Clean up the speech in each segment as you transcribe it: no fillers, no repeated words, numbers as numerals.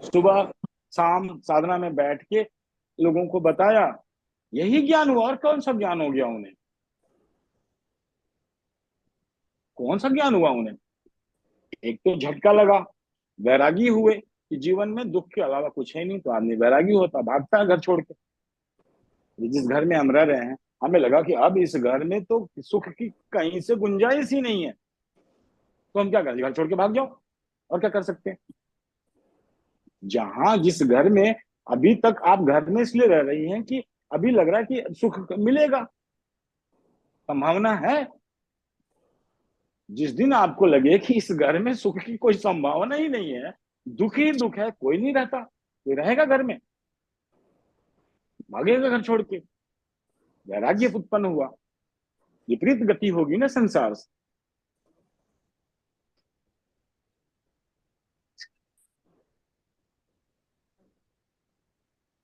सुबह शाम साधना में बैठ के लोगों को बताया, यही ज्ञान हुआ। और कौन सा ज्ञान हो गया उन्हें? कौन सा ज्ञान हुआ उन्हें? एक तो झटका लगा, वैरागी हुए कि जीवन में दुख के अलावा कुछ है नहीं, तो आदमी वैरागी होता, भागता है घर छोड़ के। जिस घर में हम रह रहे हैं, हमें लगा कि अब इस घर में तो सुख की कहीं से गुंजाइश ही नहीं है, तो हम क्या करें? घर छोड़ के भाग जाओ। और क्या कर सकते हैं? जहां जिस घर में अभी तक आप घर में इसलिए रह रही हैं कि अभी लग रहा है कि सुख मिलेगा, संभावना है। जिस दिन आपको लगे कि इस घर में सुख की कोई संभावना ही नहीं है, दुख ही दुख है, कोई नहीं रहता, कोई रहेगा घर में? भागेगा घर छोड़ के। वैराग्य उत्पन्न हुआ, विपरीत गति होगी ना संसार से।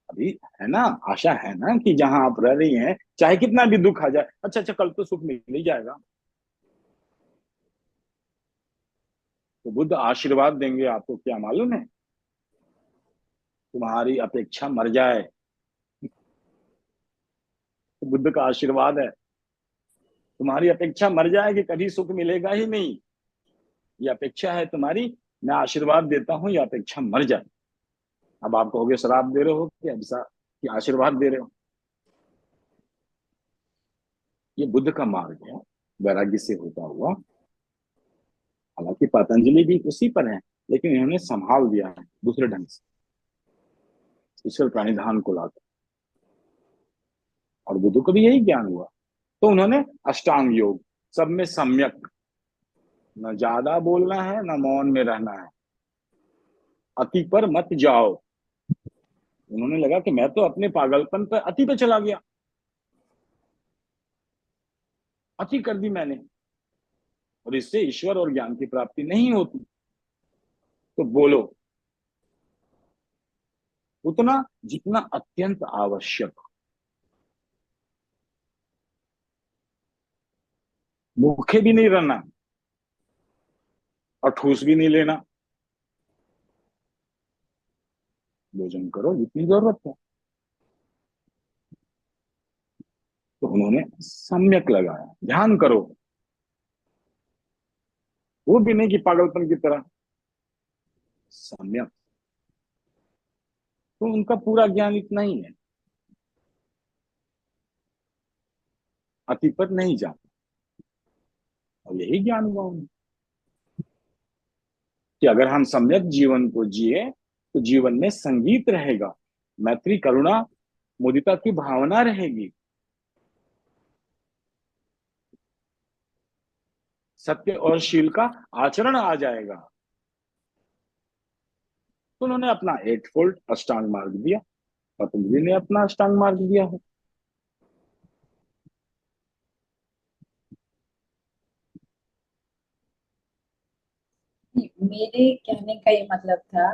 अभी है ना, आशा है ना कि जहां आप रह रही हैं, चाहे कितना भी दुख आ जाए, अच्छा अच्छा कल तो सुख मिल ही जाएगा। तो बुद्ध आशीर्वाद देंगे आपको, क्या मालूम है? तुम्हारी अपेक्षा मर जाए। तो बुद्ध का आशीर्वाद है, तुम्हारी अपेक्षा मर जाए कि कभी सुख मिलेगा ही नहीं। ये अपेक्षा है तुम्हारी, मैं आशीर्वाद देता हूँ, ये अपेक्षा मर जाए। अब आप कहोगे शराब दे रहे हो कि अभिशाप कि आशीर्वाद दे रहे हो? ये बुद्ध का मार्ग है, वैराग्य से होता हुआ। हालांकि पतंजलि भी उसी पर है, लेकिन इन्होंने संभाल दिया है दूसरे ढंग से, ईश्वर प्राणिधान को लाकर। और बुद्ध को भी यही ज्ञान हुआ, तो उन्होंने अष्टांग योग, सब में सम्यक, न ज्यादा बोलना है न मौन में रहना है, अति पर मत जाओ। उन्होंने लगा कि मैं तो अपने पागलपन पर अति पे चला गया, अति कर दी मैंने, और इससे ईश्वर और ज्ञान की प्राप्ति नहीं होती। तो बोलो उतना जितना अत्यंत आवश्यक। भूखे भी नहीं रहना और ठूस भी नहीं लेना। भोजन करो जितनी जरूरत है। तो उन्होंने सम्यक लगाया, ध्यान करो, वो भी नहीं कि पागलपन की तरह, सम्यक। तो उनका पूरा ज्ञान इतना ही है, अति पर नहीं जाना। और यही ज्ञान हुआ उन्हें कि अगर हम सम्यक जीवन को जिए तो जीवन में संगीत रहेगा, मैत्री करुणा मुदिता की भावना रहेगी, सत्य और शील का आचरण आ जाएगा। तो उन्होंने अपना एट फोल्ड अष्टांग मार्ग दिया, पतंजलि ने अपना अष्टांग मार्ग दिया है। मेरे कहने का ये मतलब था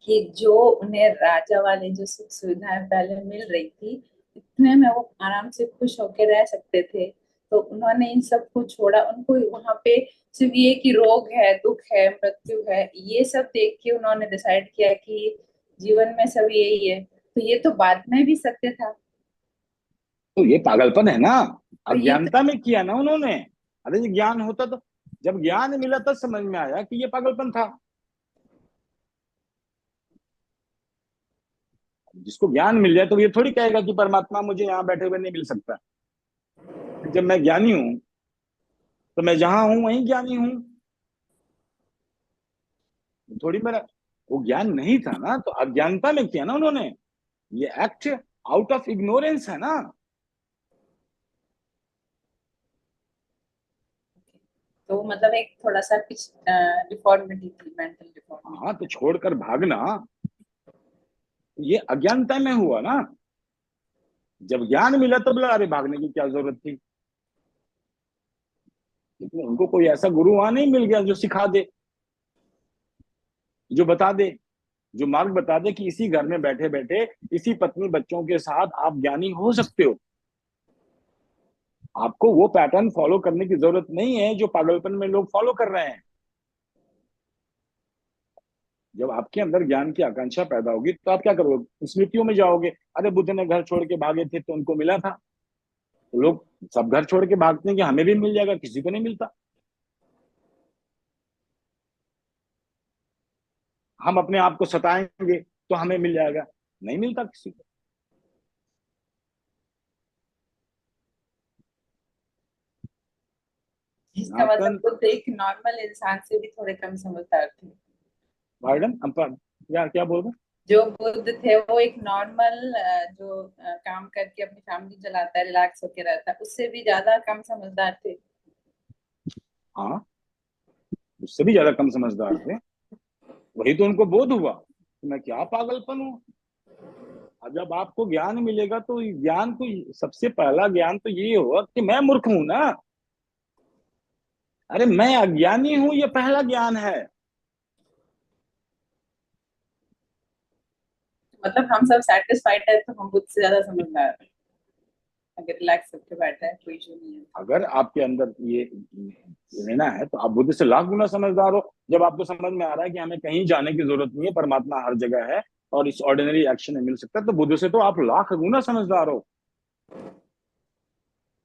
कि जो उन्हें राजा वाले जो सुख सुविधाएं पहले मिल रही थी, इतने में वो आराम से खुश होकर रह सकते थे। तो उन्होंने इन सब को छोड़ा, उनको वहां पे सिर्फ ये कि रोग है, दुख है, मृत्यु है, ये सब देख के उन्होंने डिसाइड किया कि जीवन में सब यही है। तो ये तो बाद में भी सत्य था। तो ये पागलपन है ना, तो ये तो अज्ञानता में किया ना उन्होंने। अरे ये ज्ञान होता तो, जब ज्ञान मिला तब समझ में आया कि ये पागलपन था। जिसको ज्ञान मिल जाए तो ये थोड़ी कहेगा कि परमात्मा मुझे यहाँ बैठे हुए नहीं मिल सकता। जब मैं ज्ञानी हूं तो मैं जहां हूं वहीं ज्ञानी हूं, थोड़ी मेरा। वो ज्ञान नहीं था ना, तो अज्ञानता में किया ना उन्होंने। ये एक्ट आउट ऑफ इग्नोरेंस है ना। तो मतलब एक थोड़ा सा कुछ डिफॉर्मिटी थी, मेंटल हाँ, डिफॉर्मिटी। तो छोड़कर भागना, ये अज्ञानता में हुआ ना। जब ज्ञान मिला तो बोला अरे भागने की क्या जरूरत थी। लेकिन उनको कोई ऐसा गुरु वहां नहीं मिल गया जो सिखा दे, जो बता दे, जो मार्ग बता दे कि इसी घर में बैठे बैठे इसी पत्नी बच्चों के साथ आप ज्ञानी हो सकते हो। आपको वो पैटर्न फॉलो करने की जरूरत नहीं है जो पागलपन में लोग फॉलो कर रहे हैं। जब आपके अंदर ज्ञान की आकांक्षा पैदा होगी तो आप क्या करोगे, स्मृतियों में जाओगे। अरे बुद्ध ने घर छोड़ के भागे थे तो उनको मिला था। तो लोग सब घर छोड़ के भागते हैं कि हमें भी मिल जाएगा, किसी को नहीं मिलता। हम अपने आप को सताएंगे तो हमें मिल जाएगा, नहीं मिलता किसी को। इसका सनातन। मतलब बुद्ध एक नॉर्मल इंसान से भी थोड़े कम समझदार थे। वार्डन क्या क्या बोल रहे जो बुद्ध थे वो एक नॉर्मल जो काम करके अपनी फैमिली चलाता है, रिलैक्स होके रहता है, उससे भी ज्यादा कम समझदार थे। हैं? हाँ, उससे भी ज्यादा कम समझदार थे। वही तो उनको बोध हुआ कि मैं क्या पागलपन हूँ। और जब आपको ज्ञान मिलेगा तो ज्ञान को, सबसे पहला ज्ञान तो ये होगा कि मैं मूर्ख हूं ना। अरे मैं अज्ञानी हूं, ये पहला ज्ञान है। मतलब हम सब सेटिस्फाइड है तो हम बुद्ध से ज्यादा समझदार हैं। अगर रिलैक्स होके बैठा है कोई इशू नहीं है। अगर आपके अंदर ये लेना है तो आप बुद्ध से लाख गुना समझदार हो। जब आपको समझ में आ रहा है कि हमें कहीं जाने की जरूरत नहीं है, परमात्मा हर जगह है और इस ऑर्डिनरी एक्शन में मिल सकता है, तो बुद्ध से तो आप लाख गुना समझदार हो।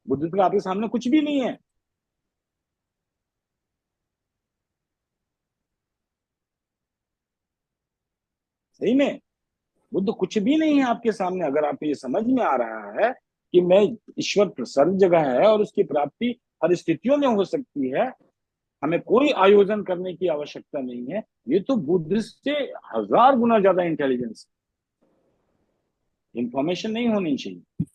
बुद्ध तो आपके सामने कुछ भी नहीं है। सही में बुद्ध कुछ भी नहीं है आपके सामने। अगर आपको ये समझ में आ रहा है कि मैं, ईश्वर सर्व जगह है और उसकी प्राप्ति हर स्थितियों में हो सकती है, हमें कोई आयोजन करने की आवश्यकता नहीं है, ये तो बुद्ध से हजार गुना ज्यादा इंटेलिजेंस। इंफॉर्मेशन नहीं होनी चाहिए।